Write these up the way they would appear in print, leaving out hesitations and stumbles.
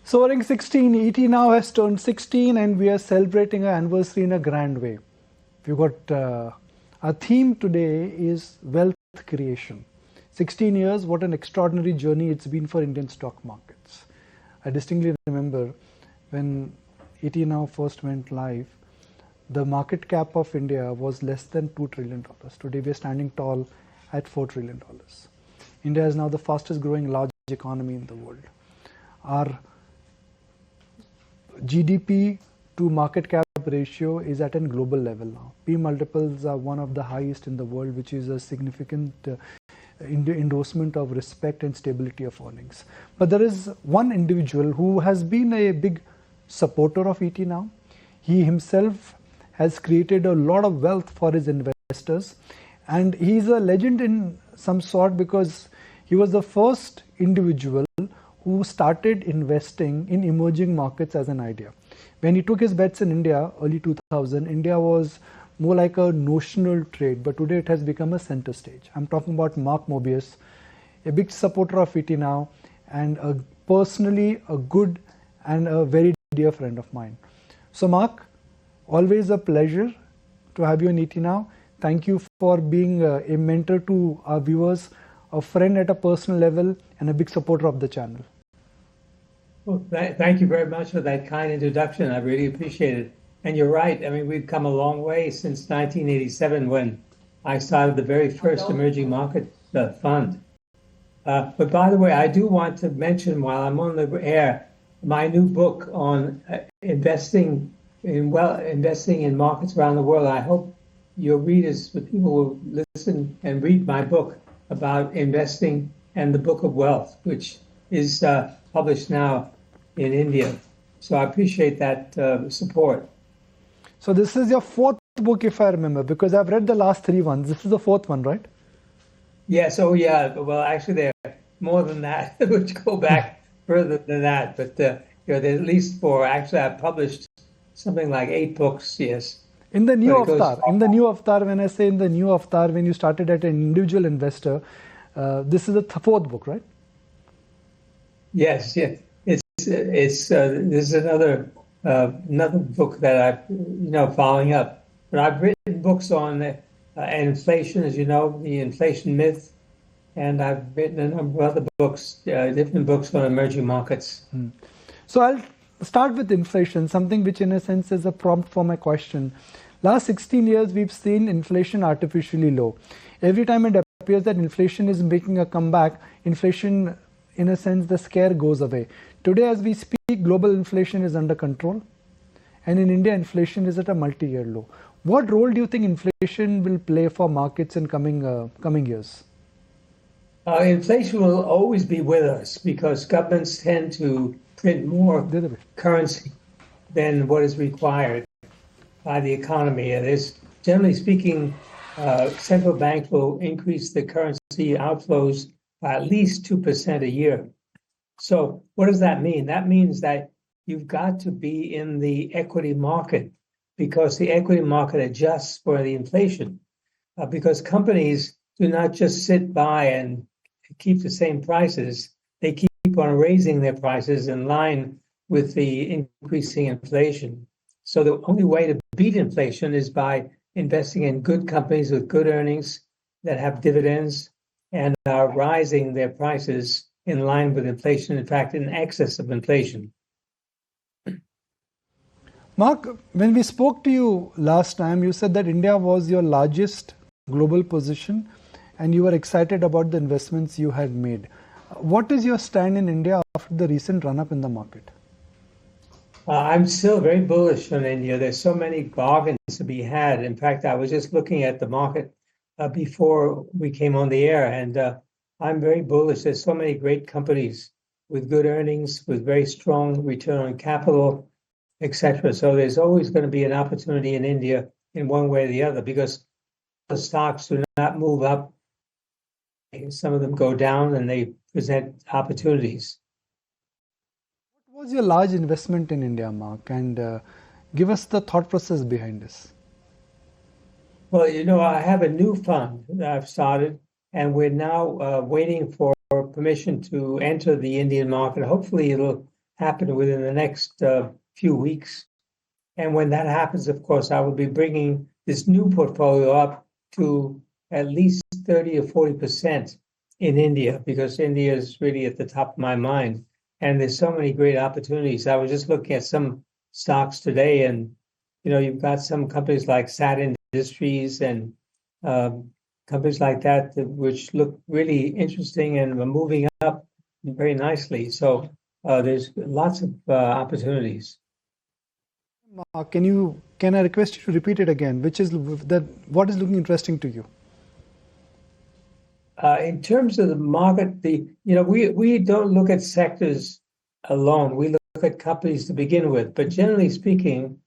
Soaring 16, ET now has turned 16 and we are celebrating our anniversary in a grand way. We've got, our theme today is wealth creation. 16 years, what an extraordinary journey it's been for Indian stock markets. I distinctly remember when ET now first went live, the market cap of India was less than $2 trillion. Today we are standing tall at $4 trillion. India is now the fastest growing large economy in the world. Our GDP to market cap ratio is at a global level now. P multiples are one of the highest in the world, which is a significant endorsement of respect and stability of earnings. But there is one individual who has been a big supporter of ET now. He himself has created a lot of wealth for his investors, and he's a legend in some sort because he was the first individual who started investing in emerging markets as an idea. When he took his bets in India, early 2000, India was more like a notional trade, but today it has become a center stage. I'm talking about Mark Mobius, a big supporter of ET now, and personally a good and a very dear friend of mine. So Mark, always a pleasure to have you on ET now. Thank you for being a mentor to our viewers, a friend at a personal level, and a big supporter of the channel. Well, thank you very much for that kind introduction. I really appreciate it. And you're right. I mean, we've come a long way since 1987 when I started the very first emerging market fund. But by the way, I do want to mention while I'm on the air, my new book on investing in markets around the world. I hope your readers, the people will listen and read my book about investing and the Book of Wealth, which is published now in India. So I appreciate that support. So this is your fourth book, if I remember, because I've read the last three ones. This is the fourth one, right? Yes. Oh, yeah. Well, actually, there are more than that, which go back further than that. But there's at least four. Actually, I've published something like 8 books. Yes. In the new avatar, when I say in the new avatar, when you started at an individual investor, this is the fourth book, right? Yes. Yes. This is another book that I'm following up. But I've written books on inflation, as you know, the inflation myth, and I've written a number of other books, different books on emerging markets. So I'll start with inflation, something which in a sense is a prompt for my question. Last 16 years, we've seen inflation artificially low. Every time it appears that inflation is making a comeback, inflation, in a sense, the scare goes away. Today, as we speak, global inflation is under control. And in India, inflation is at a multi-year low. What role do you think inflation will play for markets in coming years? Inflation will always be with us because governments tend to print more currency than what is required by the economy. And there's, generally speaking, central banks will increase the currency outflows by at least 2% a year. So what does that mean? That means that you've got to be in the equity market because the equity market adjusts for the inflation. Because companies do not just sit by and keep the same prices. They keep on raising their prices in line with the increasing inflation. So the only way to beat inflation is by investing in good companies with good earnings that have dividends and are rising their prices in line with inflation, in fact, in excess of inflation. Mark, when we spoke to you last time, you said that India was your largest global position and you were excited about the investments you had made. What is your stand in India after the recent run-up in the market? I'm still very bullish on India. There's so many bargains to be had. In fact, I was just looking at the market before we came on the air, and I'm very bullish. There's so many great companies with good earnings, with very strong return on capital, etc. So there's always going to be an opportunity in India in one way or the other because the stocks do not move up. Some of them go down and they present opportunities. What was your large investment in India, Mark? And give us the thought process behind this. Well, I have a new fund that I've started, and we're now waiting for permission to enter the Indian market. Hopefully, it'll happen within the next few weeks. And when that happens, of course, I will be bringing this new portfolio up to at least 30 or 40% in India, because India is really at the top of my mind. And there's so many great opportunities. I was just looking at some stocks today, and you've got some companies like Sat Industries and companies like that, which look really interesting and are moving up very nicely. So there's lots of opportunities. Can I request you to repeat it again? What is looking interesting to you? In terms of the market, we don't look at sectors alone. We look at companies to begin with. But generally speaking,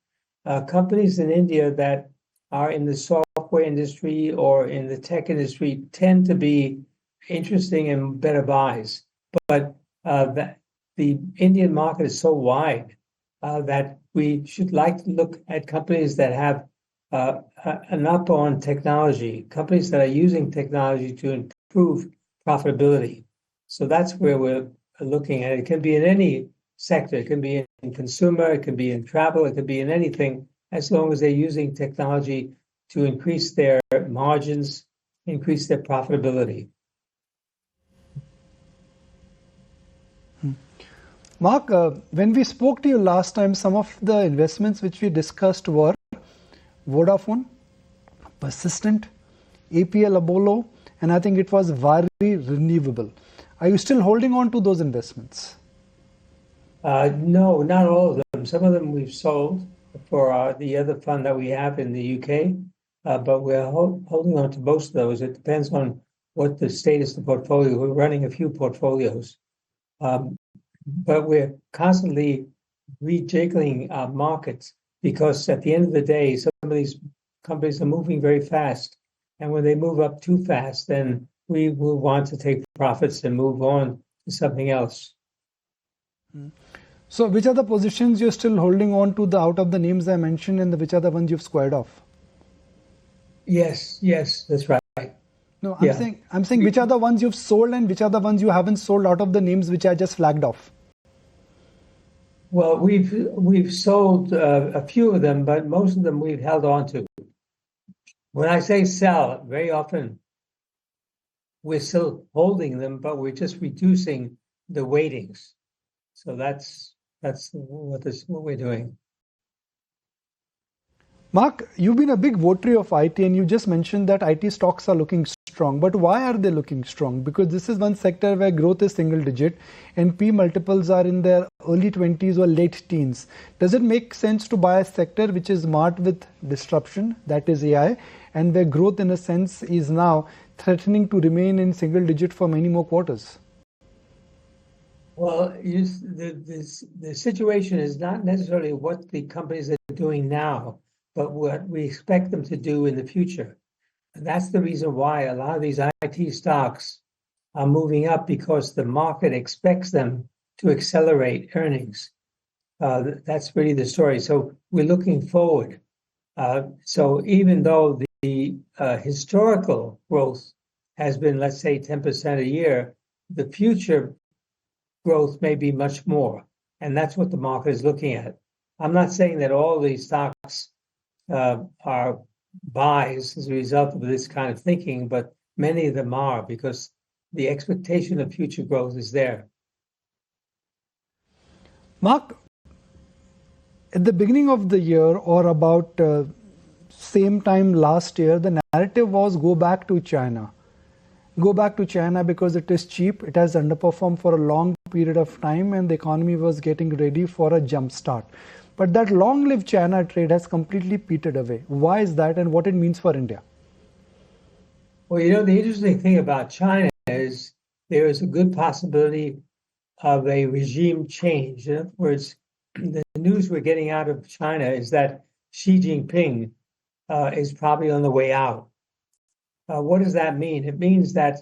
companies in India that are in the software industry or in the tech industry tend to be interesting and better buys. But the Indian market is so wide that we should like to look at companies that have an up on technology, companies that are using technology to improve profitability. So that's where we're looking at it. It can be in any sector. It can be in consumer, it can be in travel, it can be in anything, as long as they're using technology to increase their margins, increase their profitability. Mark, when we spoke to you last time, some of the investments which we discussed were Vodafone, Persistent, APL Abolo, and I think it was Vari Renewable. Are you still holding on to those investments? No, not all of them. Some of them we've sold for the other fund that we have in the UK, but we're holding on to most of those. It depends on what the status of the portfolio. We're running a few portfolios. But we're constantly rejiggling our markets, because at the end of the day, some of these companies are moving very fast. And when they move up too fast, then we will want to take profits and move on to something else. So which are the positions you're still holding on to out of the names I mentioned, and which are the ones you've squared off? Yes, that's right. No, I'm saying which are the ones you've sold and which are the ones you haven't sold out of the names which I just flagged off. Well, we've sold a few of them, but most of them we've held on to. When I say sell, very often we're still holding them, but we're just reducing the weightings. So that's what we're doing. Mark, you've been a big votary of IT, and you just mentioned that IT stocks are looking strong. But why are they looking strong? Because this is one sector where growth is single digit and P multiples are in their early 20s or late teens. Does it make sense to buy a sector which is marked with disruption, that is AI, and where growth in a sense is now threatening to remain in single digit for many more quarters? Well, the situation is not necessarily what the companies are doing now, but what we expect them to do in the future. And that's the reason why a lot of these IT stocks are moving up, because the market expects them to accelerate earnings. That's really the story. So we're looking forward. So even though the historical growth has been, let's say, 10% a year, the future growth may be much more. And that's what the market is looking at. I'm not saying that all these stocks are buys as a result of this kind of thinking, but many of them are, because the expectation of future growth is there. Mark, at the beginning of the year, or about same time last year, the narrative was go back to China. Go back to China because it is cheap, it has underperformed for a long period of time, and the economy was getting ready for a jump start. But that long-lived China trade has completely petered away. Why is that, and what it means for India? Well, the interesting thing about China is there is a good possibility of a regime change. In other words, the news we're getting out of China is that Xi Jinping is probably on the way out. What does that mean? It means that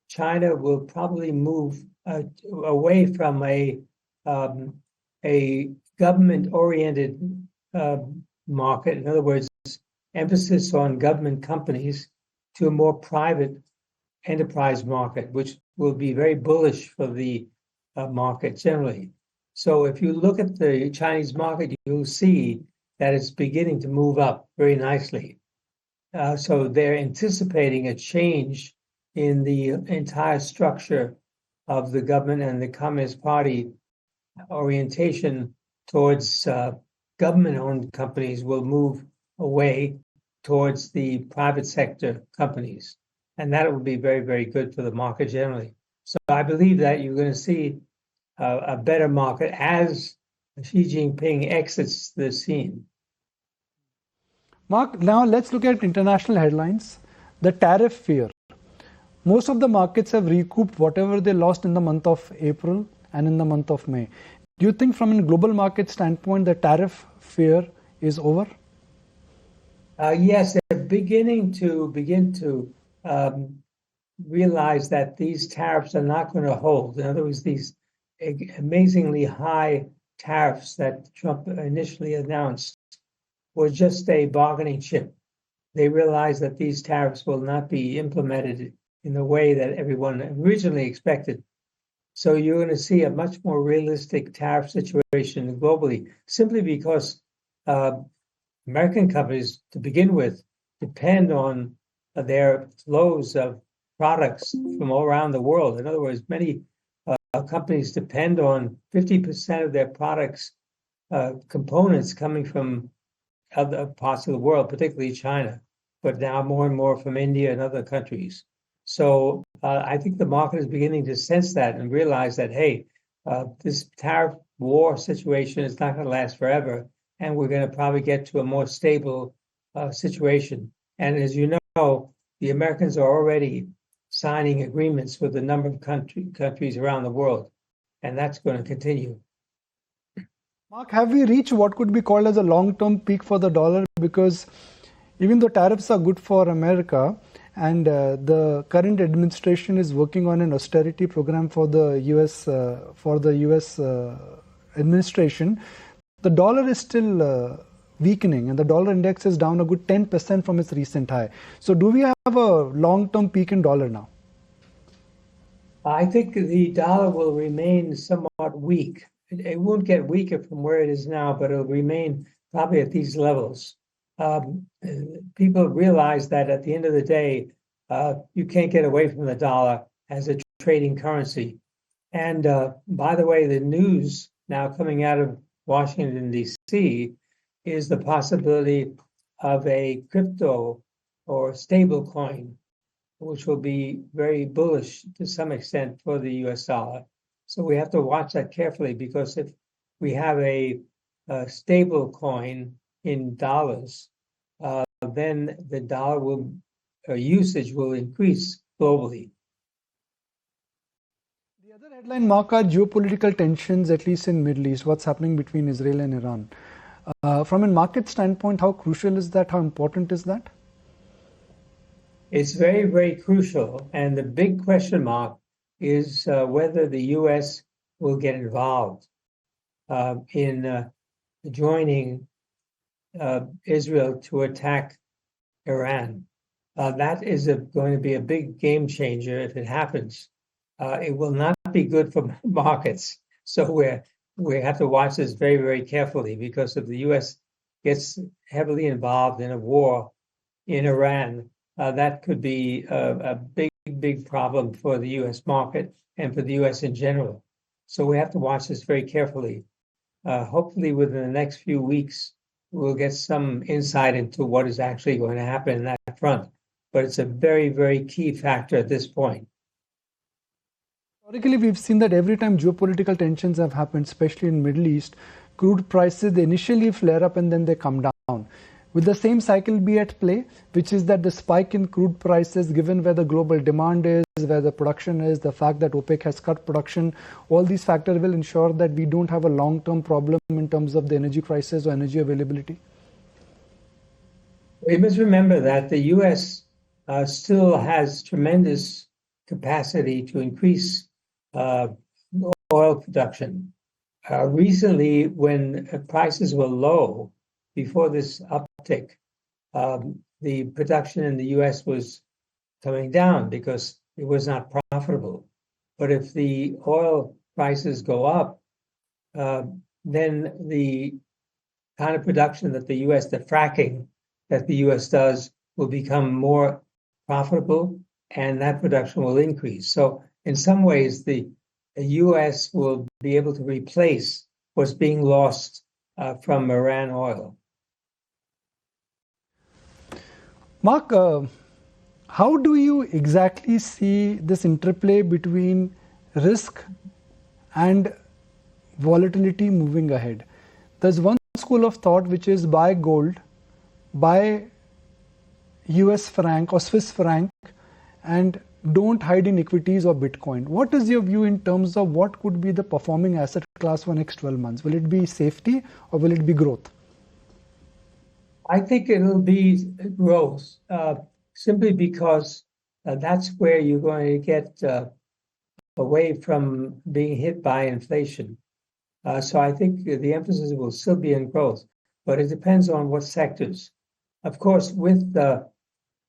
China will probably move away from a government-oriented market. In other words, emphasis on government companies, to a more private enterprise market, which will be very bullish for the market generally. So if you look at the Chinese market, you'll see that it's beginning to move up very nicely. So they're anticipating a change in the entire structure of the government, and the Communist Party orientation towards government-owned companies will move away towards the private sector companies. And that will be very, very good for the market generally. So I believe that you're going to see a better market as Xi Jinping exits the scene. Mark, now let's look at international headlines. The tariff fear. Most of the markets have recouped whatever they lost in the month of April and in the month of May. Do you think from a global market standpoint, the tariff fear is over? Yes, they're beginning to realize that these tariffs are not going to hold. In other words, these amazingly high tariffs that Trump initially announced were just a bargaining chip. They realize that these tariffs will not be implemented in the way that everyone originally expected. So you're going to see a much more realistic tariff situation globally, simply because American companies, to begin with, depend on their flows of products from all around the world. In other words, many companies depend on 50% of their products components coming from other parts of the world, particularly China, but now more and more from India and other countries. So I think the market is beginning to sense that and realize that, hey, this tariff war situation is not going to last forever, and we're going to probably get to a more stable situation. And as you know, the Americans are already signing agreements with a number of countries around the world, and that's going to continue. Mark, have we reached what could be called as a long-term peak for the dollar? Because even though tariffs are good for America, and the current administration is working on an austerity program for the U.S. Administration, the dollar is still weakening, and the dollar index is down a good 10% from its recent high. So, do we have a long-term peak in dollar now? I think the dollar will remain somewhat weak. It won't get weaker from where it is now, but it'll remain probably at these levels. People realize that at the end of the day, you can't get away from the dollar as a trading currency. And by the way, the news now coming out of Washington, D.C. is the possibility of a crypto or stable coin, which will be very bullish to some extent for the US dollar. So we have to watch that carefully, because if we have a stable coin in dollars, then the dollar usage will increase globally. The other headline, Mark, are geopolitical tensions, at least in Middle East, what's happening between Israel and Iran. From a market standpoint, how crucial is that? How important is that? It's very, very crucial. And the big question mark is whether the U.S. will get involved in joining Israel to attack Iran. That is going to be a big game changer if it happens. It will not be good for markets. So we have to watch this very, very carefully, because if the U.S. gets heavily involved in a war in Iran, that could be a big, big problem for the U.S. market and for the U.S. in general. So we have to watch this very carefully. Hopefully within the next few weeks, we'll get some insight into what is actually going to happen in that front. But it's a very, very key factor at this point. Historically, we've seen that every time geopolitical tensions have happened, especially in Middle East, crude prices, they initially flare up and then they come down. Will the same cycle be at play, which is that the spike in crude prices, given where the global demand is, where the production is, the fact that OPEC has cut production, all these factors will ensure that we don't have a long-term problem in terms of the energy crisis or energy availability? We must remember that the U.S. Still has tremendous capacity to increase oil production. Recently, when prices were low, before this uptick, the production in the U.S. was coming down because it was not profitable. But if the oil prices go up, then the kind of production that the U.S., the fracking that the U.S. does, will become more profitable, and that production will increase. So in some ways, the U.S. will be able to replace what's being lost from Iran oil. Mark, how do you exactly see this interplay between risk and volatility moving ahead? There's one school of thought which is buy gold, buy US franc or Swiss franc, and don't hide in equities or Bitcoin. What is your view in terms of what could be the performing asset class for next 12 months? Will it be safety or will it be growth? I think it'll be growth, simply because that's where you're going to get away from being hit by inflation. So I think the emphasis will still be in growth, but it depends on what sectors. Of course, with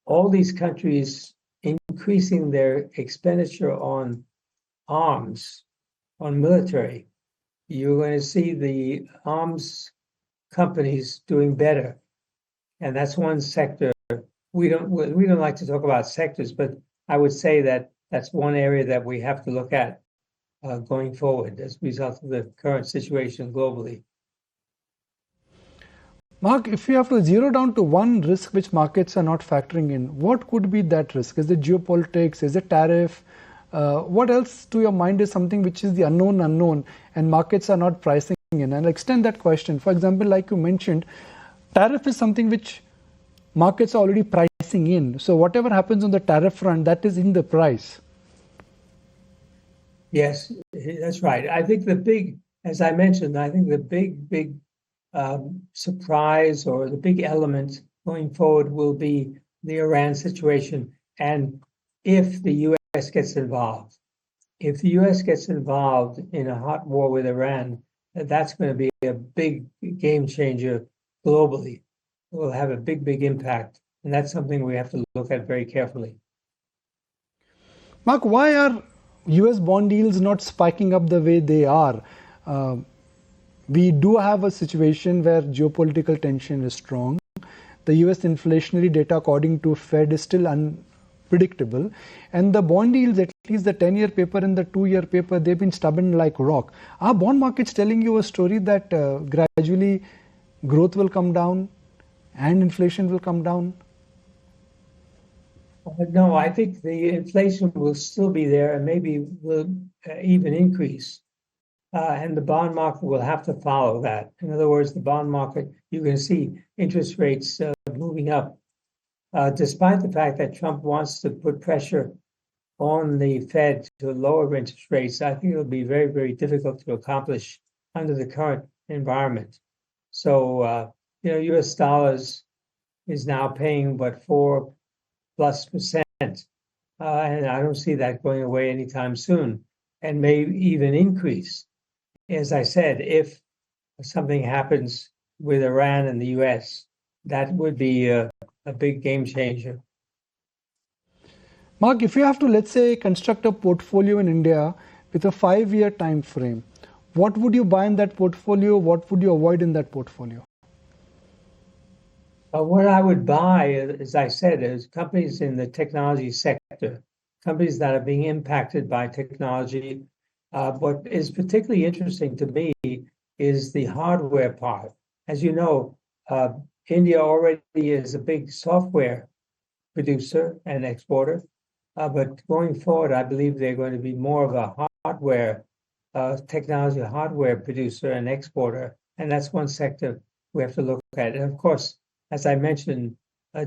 all these countries increasing their expenditure on arms, on military, you're going to see the arms companies doing better. And that's one sector. We don't like to talk about sectors, but I would say that that's one area that we have to look at going forward as a result of the current situation globally. Mark, if you have to zero down to one risk which markets are not factoring in, what could be that risk? Is it geopolitics? Is it tariff? What else to your mind is something which is the unknown and markets are not pricing in? And I'll extend that question. For example, like you mentioned, tariff is something which markets are already pricing in. So whatever happens on the tariff front, that is in the price. Yes, that's right. I think as I mentioned, I think the big surprise or the big element going forward will be the Iran situation. And if the U.S. gets involved, if the U.S. gets involved in a hot war with Iran, that's going to be a big game changer globally. It will have a big impact. And that's something we have to look at very carefully. Mark, why are US bond yields not spiking up the way they are? We do have a situation where geopolitical tension is strong. The US inflationary data, according to Fed, is still unpredictable. And the bond yields, at least the 10-year paper and the 2-year paper, they've been stubborn like rock. Are bond markets telling you a story that gradually growth will come down and inflation will come down? No, I think the inflation will still be there and maybe will even increase. And the bond market will have to follow that. In other words, the bond market, you can see interest rates moving up. Despite the fact that Trump wants to put pressure on the Fed to lower interest rates, I think it'll be very difficult to accomplish under the current environment. So, US dollars is now paying, 4+%. And I don't see that going away anytime soon, and may even increase. As I said, if something happens with Iran and the US, that would be a big game changer. Mark, if you have to, let's say, construct a portfolio in India with a 5-year time frame, what would you buy in that portfolio? What would you avoid in that portfolio? What I would buy, as I said, is companies in the technology sector, companies that are being impacted by technology. What is particularly interesting to me is the hardware part. As you know, India already is a big software producer and exporter, but going forward, I believe they're going to be more of a hardware, technology hardware producer and exporter, and that's one sector we have to look at. And of course, as I mentioned,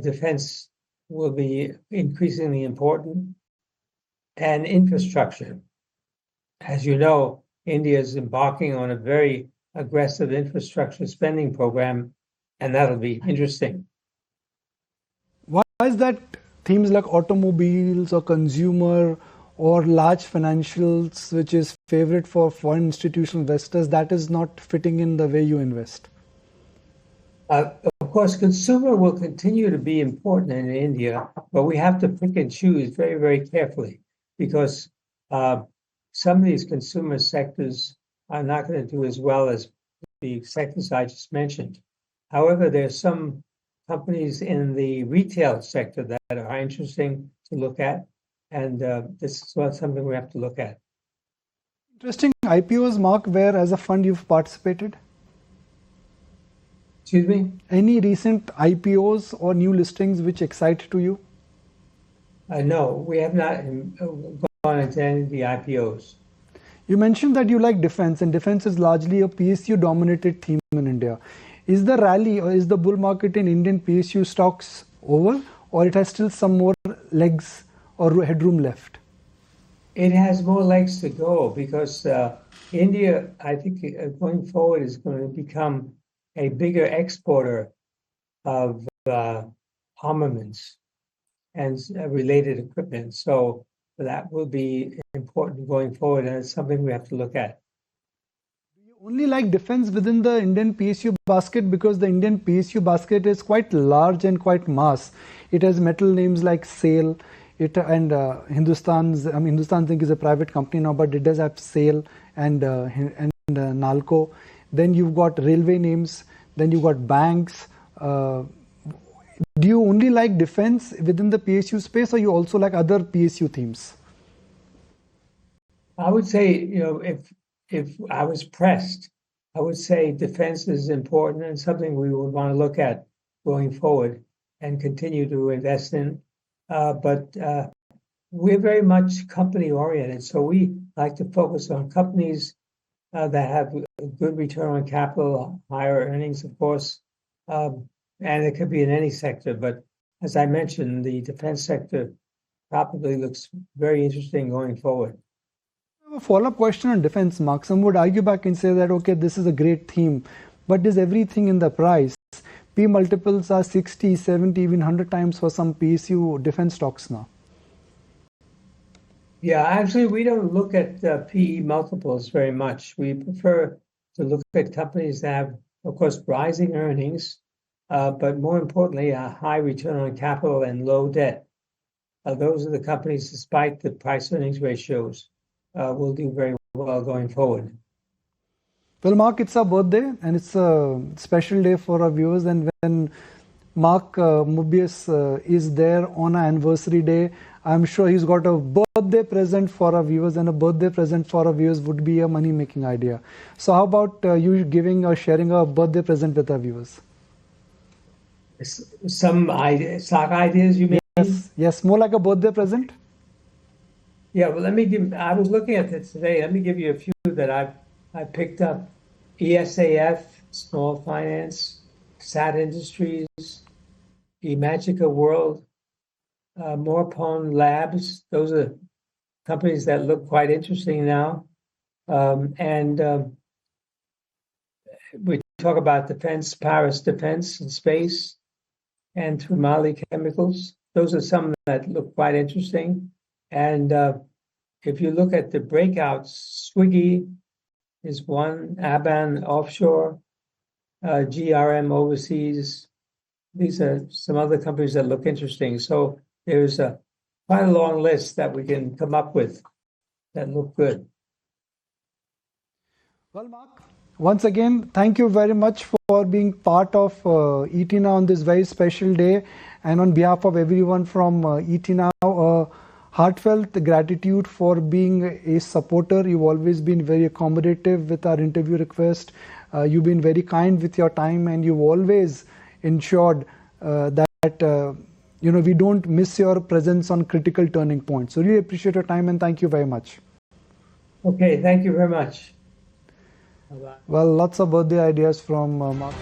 defense will be increasingly important, and infrastructure. As you know, India is embarking on a very aggressive infrastructure spending program, and that'll be interesting. Why is that themes like automobiles or consumer or large financials, which is favorite for foreign institutional investors, that is not fitting in the way you invest? Of course, consumer will continue to be important in India, but we have to pick and choose very carefully, because some of these consumer sectors are not going to do as well as the sectors I just mentioned. However, there's some companies in the retail sector that are interesting to look at, and this is something we have to look at. Interesting IPOs, Mark, where as a fund you've participated? Excuse me? Any recent IPOs or new listings which excite to you? No, we have not gone into any of the IPOs. You mentioned that you like defense, and defense is largely a PSU-dominated theme in India. Is the rally or is the bull market in Indian PSU stocks over, or it has still some more legs or headroom left? It has more legs to go because India, I think, going forward is going to become a bigger exporter of armaments and related equipment. So that will be important going forward, and it's something we have to look at. Do you only like defense within the Indian PSU basket because the Indian PSU basket is quite large and quite mass? It has metal names like SAIL, Hindustan Zinc is a private company now, but it does have SAIL and Nalco. Then you've got railway names. Then you've got banks. Do you only like defense within the PSU space, or you also like other PSU themes? I would say, if I was pressed, I would say defense is important and something we would want to look at going forward and continue to invest in. But we're very much company oriented, so we like to focus on companies that have a good return on capital, higher earnings, of course, and it could be in any sector. But as I mentioned, the defense sector probably looks very interesting going forward. I have a follow-up question on defense, Mark. Some would argue back and say that, okay, this is a great theme, but is everything in the price? P multiples are 60, 70, even 100 times for some PSU defense stocks now. Yeah, actually, we don't look at PE multiples very much. We prefer to look at companies that have, of course, rising earnings, but more importantly, a high return on capital and low debt. Those are the companies, despite the price-earnings ratios, will do very well going forward. Well, Mark, it's our birthday, and it's a special day for our viewers. And when Mark Mobius is there on our anniversary day, I'm sure he's got a birthday present for our viewers, and a birthday present for our viewers would be a money-making idea. So how about you giving or sharing a birthday present with our viewers? Some stock ideas you mean? Yes, more like a birthday present. Yeah, well, I was looking at this today. Let me give you a few that I picked up. ESAF, Small Finance, SAT Industries, Imagica World, Morpon Labs. Those are companies that look quite interesting now. We talk about defense, Paris Defense and Space, and Trimali Chemicals. Those are some that look quite interesting. And if you look at the breakouts, Swiggy is one, Aban Offshore, GRM Overseas. These are some other companies that look interesting. So there's quite a long list that we can come up with that look good. Well, Mark, once again, thank you very much for being part of ET Now on this very special day. And on behalf of everyone from ET Now, heartfelt gratitude for being a supporter. You've always been very accommodative with our interview request. You've been very kind with your time, and you've always ensured that we don't miss your presence on critical turning points. So really appreciate your time, and thank you very much. Okay, thank you very much. Bye-bye. Well, lots of birthday ideas from Mark.